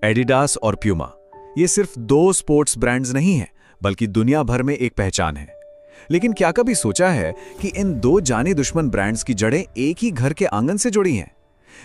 Adidas और Puma ये सिर्फ दो स्पोर्ट्स ब्रांड्स नहीं हैं, बल्कि दुनिया भर में एक पहचान है। लेकिन क्या कभी सोचा है कि इन दो जाने दुश्मन ब्रांड्स की जड़ें एक ही घर के आंगन से जुड़ी हैं?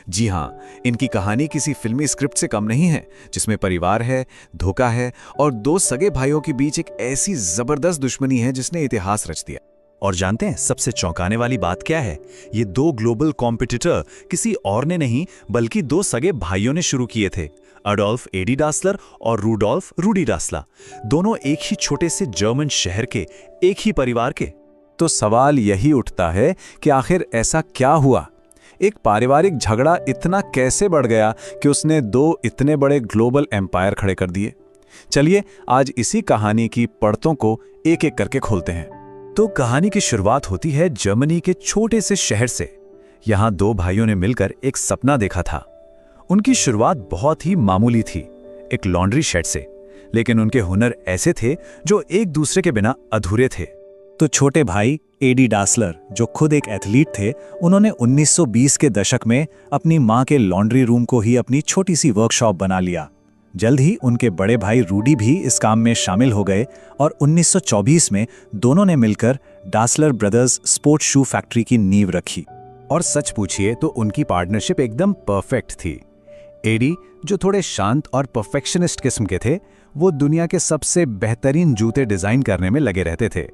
जी हां, इनकी कहानी किसी फिल्मी स्क्रिप्ट से कम नहीं है, जिसमें परिवार है, धोखा है और दो सगे भाइयों के बीच एक ऐसी जबरदस्त दुश्मनी है जिसने इतिहास रच दिया। और जानते हैं सबसे चौंकाने वाली बात क्या है? ये दो ग्लोबल कॉम्पिटिटर किसी और ने नहीं बल्कि दो सगे भाइयों ने शुरू किए थे, अडोल्फ एडी डासलर और रूडोल्फ रूडी डासला, दोनों एक ही छोटे से जर्मन शहर के, एक ही परिवार के। तो सवाल यही उठता है कि आखिर ऐसा क्या हुआ? एक पारिवारिक झगड़ा इतना कैसे बढ़ गया कि उसने दो इतने बड़े ग्लोबल एम्पायर खड़े कर दिए? चलिए आज इसी कहानी की पड़तों को एक एक करके खोलते हैं। तो कहानी की शुरुआत होती है जर्मनी के छोटे से शहर से। यहाँ दो भाइयों ने मिलकर एक सपना देखा था। उनकी शुरुआत बहुत ही मामूली थी, एक लॉन्ड्री शेड से, लेकिन उनके हुनर ऐसे थे जो एक दूसरे के बिना अधूरे थे। तो छोटे भाई एडी डासलर, जो खुद एक एथलीट थे, उन्होंने 1920 के दशक में अपनी मां के लॉन्ड्री रूम को ही अपनी छोटी सी वर्कशॉप बना लिया। जल्द ही उनके बड़े भाई रूडी भी इस काम में शामिल हो गए और 1924 में दोनों ने मिलकर डासलर ब्रदर्स स्पोर्ट्स शू फैक्ट्री की नींव रखी। और सच पूछिए तो उनकी पार्टनरशिप एकदम परफेक्ट थी। एडी, जो थोड़े शांत और परफेक्शनिस्ट किस्म के थे, वो दुनिया के सबसे बेहतरीन जूते डिजाइन करने में लगे रहते थे,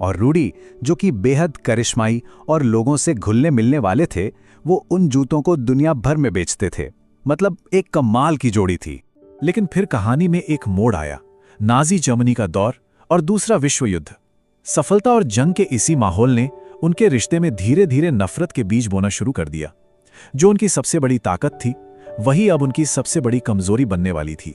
और रूडी, जो कि बेहद करिश्माई और लोगों से घुलने मिलने वाले थे, वो उन जूतों को दुनिया भर में बेचते थे। मतलब एक कमाल की जोड़ी थी। लेकिन फिर कहानी में एक मोड़ आया, नाजी जर्मनी का दौर और दूसरा विश्व युद्ध। सफलता और जंग के इसी माहौल ने उनके रिश्ते में धीरे धीरे नफरत के बीज बोना शुरू कर दिया। जो उनकी सबसे बड़ी ताकत थी, वही अब उनकी सबसे बड़ी कमजोरी बनने वाली थी।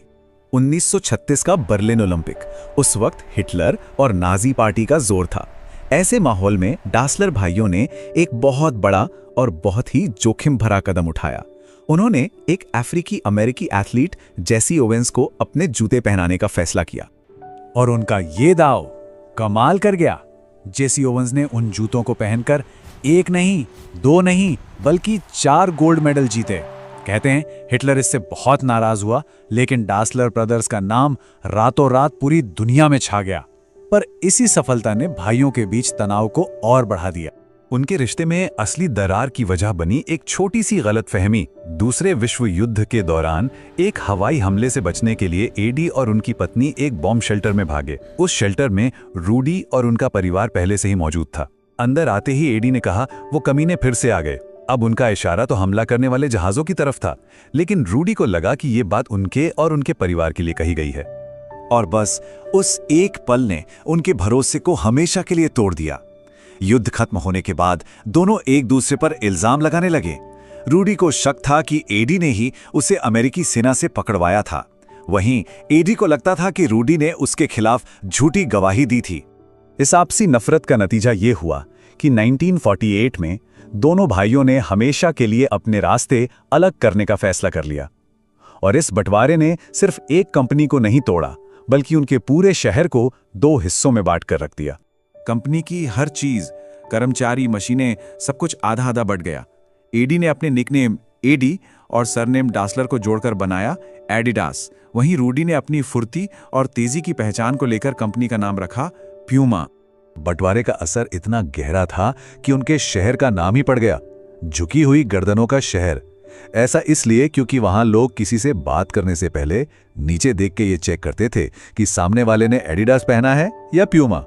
1936 का बर्लिन ओलंपिक, उस वक्त हिटलर और नाजी पार्टी का जोर था। ऐसे माहौल में डासलर भाइयों ने एक बहुत बड़ा और बहुत ही जोखिम भरा कदम उठाया। उन्होंने एक अफ्रीकी अमेरिकी एथलीट जेसी ओवेंस को अपने जूते पहनाने का फैसला किया, और उनका ये दाव कमाल कर गया। जेसी ओवेंस ने उन जूतों को पहनकर एक नहीं, दो नहीं, बल्कि 4 गोल्ड मेडल जीते। कहते हैं हिटलर इससे बहुत नाराज हुआ, लेकिन डासलर ब्रदर्स का नाम रातों रात पूरी दुनिया में छा गया। पर इसी सफलता ने भाइयों के बीच तनाव को और बढ़ा दिया। उनके रिश्ते में असली दरार की वजह बनी एक छोटी सी गलतफहमी। दूसरे विश्व युद्ध के दौरान एक हवाई हमले से बचने के लिए एडी और उनकी पत्नी एक बॉम्ब शेल्टर में भागे। उस शेल्टर में रूडी और उनका परिवार पहले से ही मौजूद था। अंदर आते ही एडी ने कहा, वो कमीने फिर से आ गए। अब उनका इशारा तो हमला करने वाले जहाजों की तरफ था, लेकिन रूडी को लगा कि ये बात उनके और उनके परिवार के लिए कही गई है। और बस उस एक पल ने उनके भरोसे को हमेशा के लिए तोड़ दिया। युद्ध खत्म होने के बाद दोनों एक दूसरे पर इल्जाम लगाने लगे। रूडी को शक था कि एडी ने ही उसे अमेरिकी सेना से पकड़वाया था। वहीं एडी को लगता था कि रूडी ने उसके खिलाफ झूठी गवाही दी थी। इस आपसी नफरत का नतीजा ये हुआ कि 1948 में दोनों भाइयों ने हमेशा के लिए अपने रास्ते अलग करने का फैसला कर लिया। और इस बंटवारे ने सिर्फ एक कंपनी को नहीं तोड़ा, बल्कि उनके पूरे शहर को 2 हिस्सों में बांट कर रख दिया। कंपनी की हर चीज, कर्मचारी, मशीनें, सब कुछ आधा आधा बढ़ गया। एडी ने अपने निकनेम एडी और सरनेम डासलर को जोड़कर बनाया एडिडास। वहीं रूडी ने अपनी फुर्ती और तेजी की पहचान को लेकर कंपनी का नाम रखा प्यूमा। बंटवारे का असर इतना गहरा था कि उनके शहर का नाम ही पड़ गया, झुकी हुई गर्दनों का शहर। ऐसा इसलिए क्योंकि वहां लोग किसी से बात करने से पहले नीचे देख के ये चेक करते थे कि सामने वाले ने एडिडास पहना है या प्यूमा।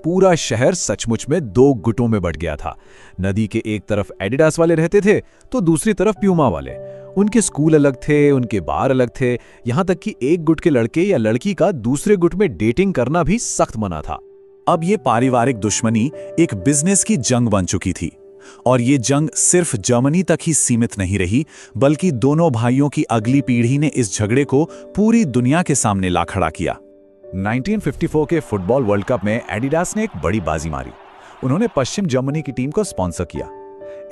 पूरा शहर सचमुच में 2 गुटों में बट गया था। नदी के एक तरफ एडिडास वाले रहते थे तो दूसरी तरफ प्यूमा वाले। उनके स्कूल अलग थे, उनके बार अलग थे, यहां तक कि एक गुट के लड़के या लड़की का दूसरे गुट में डेटिंग करना भी सख्त मना था। अब ये पारिवारिक दुश्मनी एक बिजनेस की जंग बन चुकी थी, और ये जंग सिर्फ जर्मनी तक ही सीमित नहीं रही, बल्कि दोनों भाइयों की अगली पीढ़ी ने इस झगड़े को पूरी दुनिया के सामने ला खड़ा किया। 1954 के फुटबॉल वर्ल्ड कप में एडिडास ने एक बड़ी बाजी मारी। उन्होंने पश्चिम जर्मनी की टीम को स्पॉन्सर किया।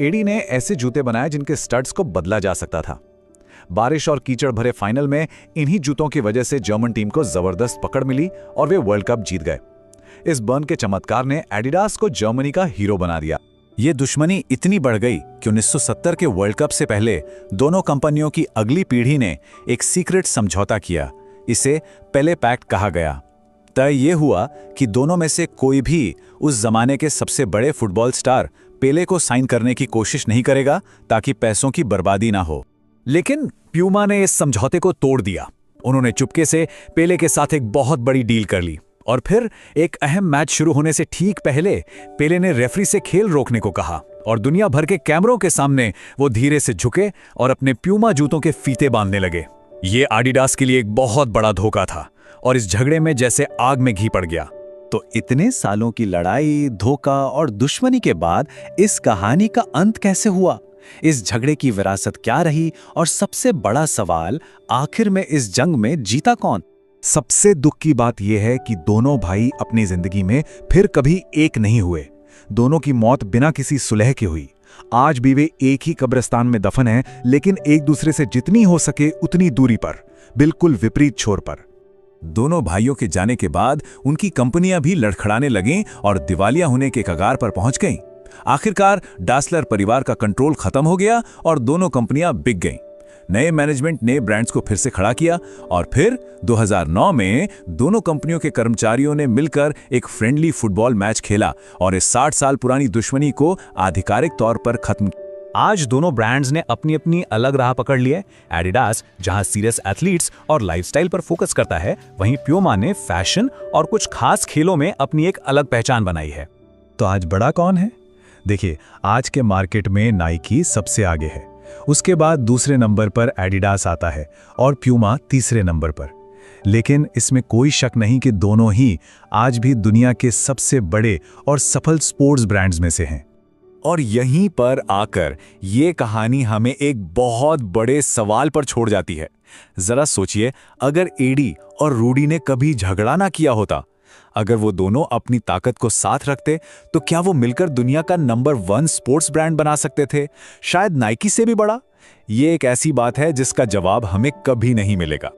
एडी ने ऐसे जूते बनाए जिनके स्टड्स को बदला जा सकता था। बारिश और कीचड़ भरे फाइनल में इन्हीं जूतों की वजह से जर्मन टीम को जबरदस्त पकड़ मिली और वे वर्ल्ड कप जीत गए। इस बर्न के चमत्कार ने एडिडास को जर्मनी का हीरो बना दिया। ये दुश्मनी इतनी बढ़ गई कि 1970 के वर्ल्ड कप से पहले दोनों कंपनियों की अगली पीढ़ी ने एक सीक्रेट समझौता किया। इसे पेले पैक्ट कहा गया। तय ये हुआ कि दोनों में से कोई भी उस जमाने के सबसे बड़े फुटबॉल स्टार पेले को साइन करने की कोशिश नहीं करेगा, ताकि पैसों की बर्बादी ना हो। लेकिन प्यूमा ने इस समझौते को तोड़ दिया। उन्होंने चुपके से पेले के साथ एक बहुत बड़ी डील कर ली और फिर एक अहम मैच शुरू होने से ठीक पहले पेले ने रेफरी से खेल रोकने को कहा और दुनिया भर के कैमरों के सामने वो धीरे से झुके और अपने प्यूमा जूतों के फीते बांधने लगे। ये एडिडास के लिए एक बहुत बड़ा धोखा था और इस झगड़े में जैसे आग में घी पड़ गया। तो इतने सालों की लड़ाई, धोखा और दुश्मनी के बाद इस कहानी का अंत कैसे हुआ? इस झगड़े की विरासत क्या रही? और सबसे बड़ा सवाल, आखिर में इस जंग में जीता कौन? सबसे दुख की बात यह है कि दोनों भाई अपनी जिंदगी में फिर कभी एक नहीं हुए। दोनों की मौत बिना किसी सुलह के हुई। आज भी वे एक ही कब्रिस्तान में दफन हैं, लेकिन एक दूसरे से जितनी हो सके उतनी दूरी पर, बिल्कुल विपरीत छोर पर। दोनों भाइयों के जाने के बाद उनकी कंपनियां भी लड़खड़ाने लगीं और दिवालिया होने के कगार पर पहुंच गईं। आखिरकार डासलर परिवार का कंट्रोल खत्म हो गया और दोनों कंपनियां बिक गईं। नए मैनेजमेंट ने ब्रांड्स को फिर से खड़ा किया और फिर 2009 में दोनों कंपनियों के कर्मचारियों ने मिलकर एक फ्रेंडली फुटबॉल मैच खेला और इस 60 साल पुरानी दुश्मनी को आधिकारिक तौर पर खत्म किया। आज दोनों ब्रांड्स ने अपनी अपनी अलग राह पकड़ ली है। एडिडास जहां सीरियस एथलीट्स और लाइफस्टाइल पर फोकस करता है, वहीं प्यूमा ने फैशन और कुछ खास खेलों में अपनी एक अलग पहचान बनाई है। तो आज बड़ा कौन है? देखिए, आज के मार्केट में नाइकी सबसे आगे है, उसके बाद दूसरे नंबर पर एडिडास आता है और प्यूमा तीसरे नंबर पर। लेकिन इसमें कोई शक नहीं कि दोनों ही आज भी दुनिया के सबसे बड़े और सफल स्पोर्ट्स ब्रांड्स में से हैं। और यहीं पर आकर ये कहानी हमें एक बहुत बड़े सवाल पर छोड़ जाती है। जरा सोचिए, अगर एडी और रूडी ने कभी झगड़ा ना किया होता, अगर वो दोनों अपनी ताकत को साथ रखते, तो क्या वो मिलकर दुनिया का नंबर 1 स्पोर्ट्स ब्रांड बना सकते थे, शायद नाइकी से भी बड़ा? ये एक ऐसी बात है जिसका जवाब हमें कभी नहीं मिलेगा।